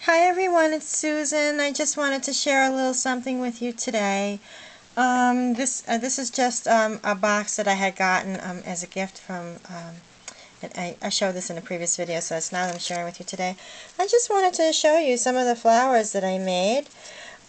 Hi everyone, it's Susan. I just wanted to share a little something with you today. This is just a box that I had gotten as a gift from. I showed this in a previous video, so it's now that I'm sharing with you today. I just wanted to show you some of the flowers that I made.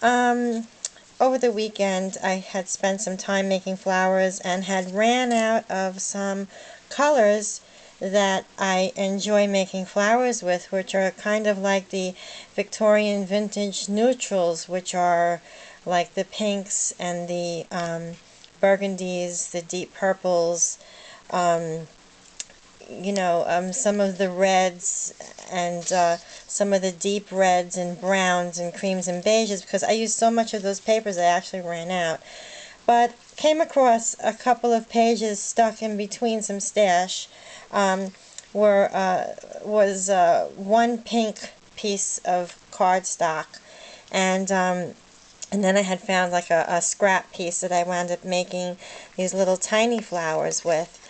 Over the weekend, I had spent some time making flowers and had ran out of some colors that I enjoy making flowers with, which are kind of like the Victorian vintage neutrals, which are like the pinks and the burgundies, the deep purples, some of the reds and some of the deep reds and browns and creams and beiges, because I used so much of those papers I actually ran out. But came across a couple of pages stuck in between some stash was one pink piece of cardstock, and then I had found like a scrap piece that I wound up making these little tiny flowers with.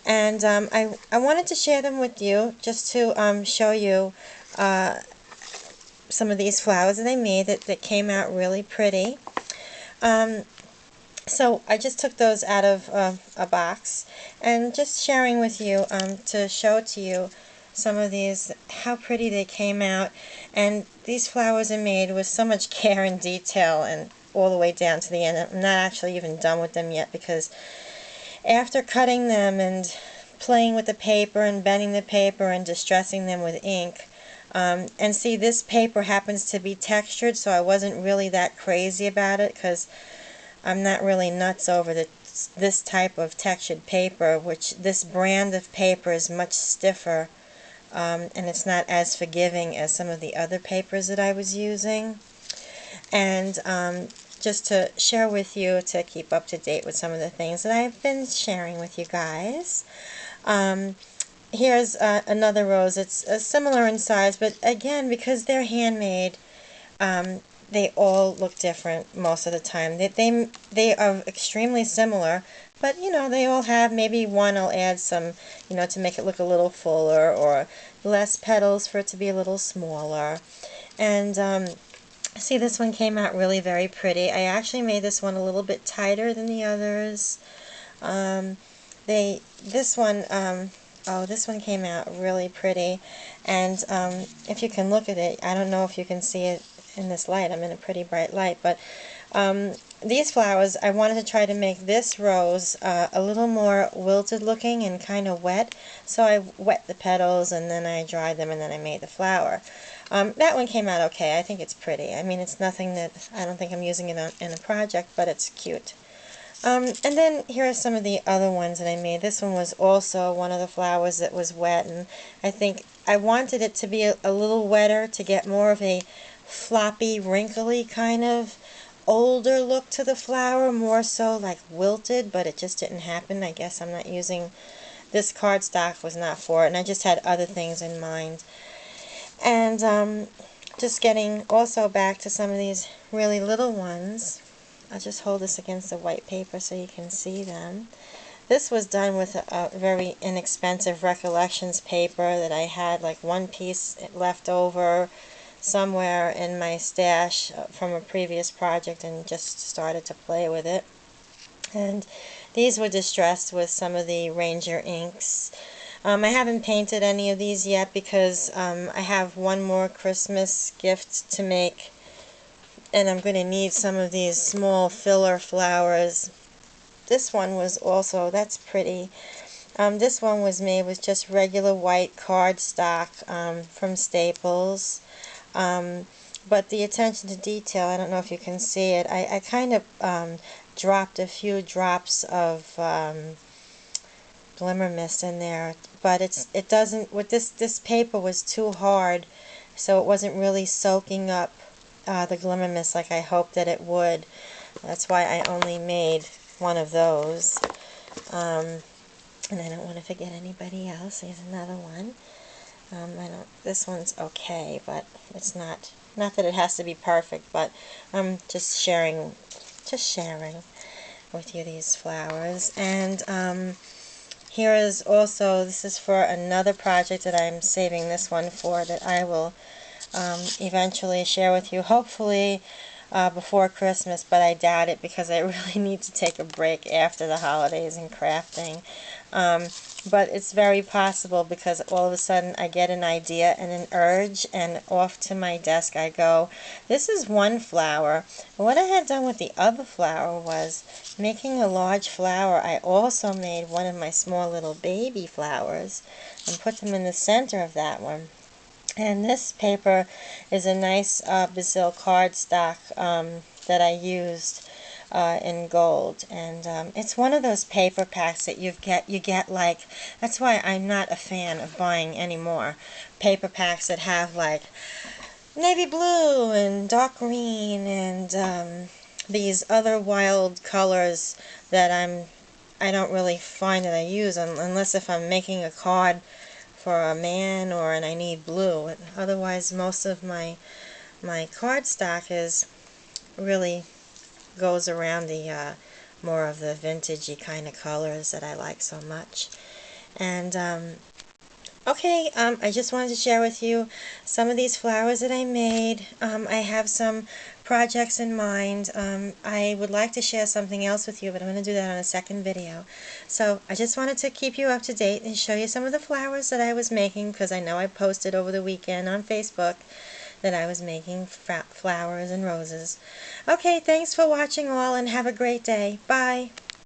And I wanted to share them with you just to show you some of these flowers that I made that came out really pretty. So I just took those out of a box and just sharing with you to show to you some of these, how pretty they came out. And these flowers are made with so much care and detail, and all the way down to the end. I'm not actually even done with them yet, because after cutting them and playing with the paper and bending the paper and distressing them with ink, and see, this paper happens to be textured, so I wasn't really that crazy about it, because I'm not really nuts over this type of textured paper, which this brand of paper is much stiffer, and it's not as forgiving as some of the other papers that I was using. And just to share with you, to keep up to date with some of the things that I've been sharing with you guys. Here's another rose. It's similar in size, but again, because they're handmade, they all look different most of the time. They are extremely similar, but they all have, maybe one I'll add some, to make it look a little fuller, or less petals for it to be a little smaller. And see, this one came out really very pretty. I actually made this one a little bit tighter than the others. This one came out really pretty, and if you can look at it, I don't know if you can see it in this light. I'm in a pretty bright light, but these flowers, I wanted to try to make this rose a little more wilted looking and kind of wet, so I wet the petals and then I dried them and then I made the flower. That one came out okay. I think it's pretty. I mean, it's nothing that, I don't think I'm using it in a project, but it's cute. And then here are some of the other ones that I made. This one was also one of the flowers that was wet, and I think I wanted it to be a little wetter to get more of a floppy, wrinkly kind of older look to the flower, more so like wilted, but it just didn't happen. I guess I'm not using, this cardstock was not for it, and I just had other things in mind. And just getting also back to some of these really little ones. I'll just hold this against the white paper so you can see them. This was done with a very inexpensive Recollections paper that I had, like one piece left over somewhere in my stash from a previous project, and just started to play with it. And these were distressed with some of the Ranger inks. I haven't painted any of these yet, because I have one more Christmas gift to make, and I'm going to need some of these small filler flowers. This one was also, that's pretty. This one was made with just regular white cardstock from Staples. But the attention to detail, I don't know if you can see it, I kind of dropped a few drops of glimmer mist in there, but it doesn't, with this paper was too hard, so it wasn't really soaking up the glimmer mist like I hoped that it would. That's why I only made one of those. And I don't want to forget anybody else. Here's another one. This one's okay, but it's not that it has to be perfect, but I'm just sharing with you these flowers. And here is also, this is for another project that I'm saving this one for, that I will eventually share with you, hopefully before Christmas, but I doubt it because I really need to take a break after the holidays and crafting. But it's very possible because all of a sudden I get an idea and an urge, and off to my desk I go. This is one flower. What I had done with the other flower was making a large flower. I also made one of my small little baby flowers and put them in the center of that one. And this paper is a nice Brazil cardstock that I used in gold, and it's one of those paper packs that you get like, that's why I'm not a fan of buying anymore paper packs that have like navy blue and dark green and these other wild colors that I don't really find that I use unless if I'm making a card for a man and I need blue. Otherwise, most of my cardstock is really goes around the more of the vintagey kind of colors that I like so much. And okay, I just wanted to share with you some of these flowers that I made. I have some projects in mind. I would like to share something else with you, but I'm going to do that on a second video. So I just wanted to keep you up to date and show you some of the flowers that I was making, because I know I posted over the weekend on Facebook that I was making flowers and roses. Okay, thanks for watching all, and have a great day. Bye.